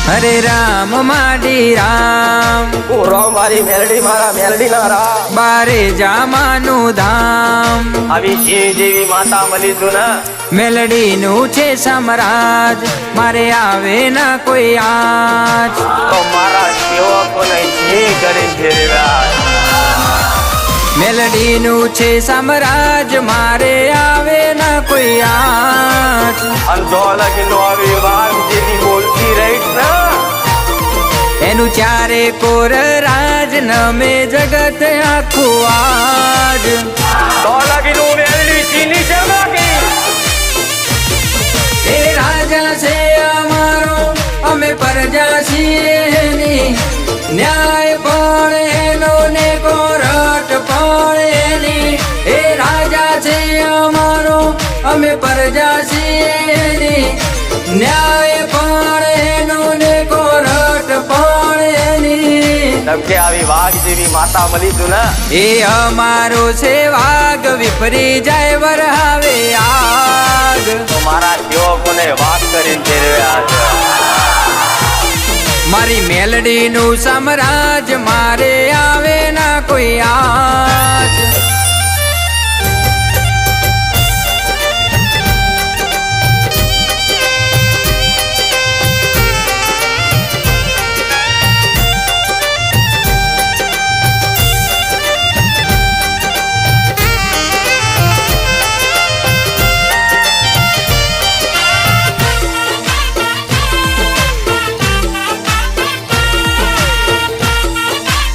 હરે રામ માડી રામ હું રામ મારી મેલડી મારા મેલડી ના રામ બારે જામાનું ધામ આવી સિંહ જેવી માતા મળી તું ને મેલડીનું છે સામ્રાજ મારે આવે ના કોઈ આજ તો મારા સેવકોને સિંહ કરી ફેરવ્યા મેલડીનું છે સામ્રાજ મારે આવે ના કોઈ આજ અંધોલગનો આવી વાત જેવી બોલતી રહીશ ને એનું ચારે કોર રાજ નમે જગત આખું આજ ધોલગીનું મેલડી ચીની છે બાકી એ રાજા છે અમારો અમે પ્રજા છીએ એની ન્યાય પણ એનો ને કોરટ પણ એની એ રાજા છે અમારો અમે પ્રજા છીએ એની ન્યાય પણ એનો ને કોરટ પણ એની તમકે આવી વાઘ જેવી માતા મળી તું ને એ અમારો છે વાઘ વિપરી જાય વરહાવે આગ તો મારા સેવકોને વાત કરીને ફેરવ્યા છે મારી મેલડીનું સામ્રાજ મારે આવે ના કોઈ આજ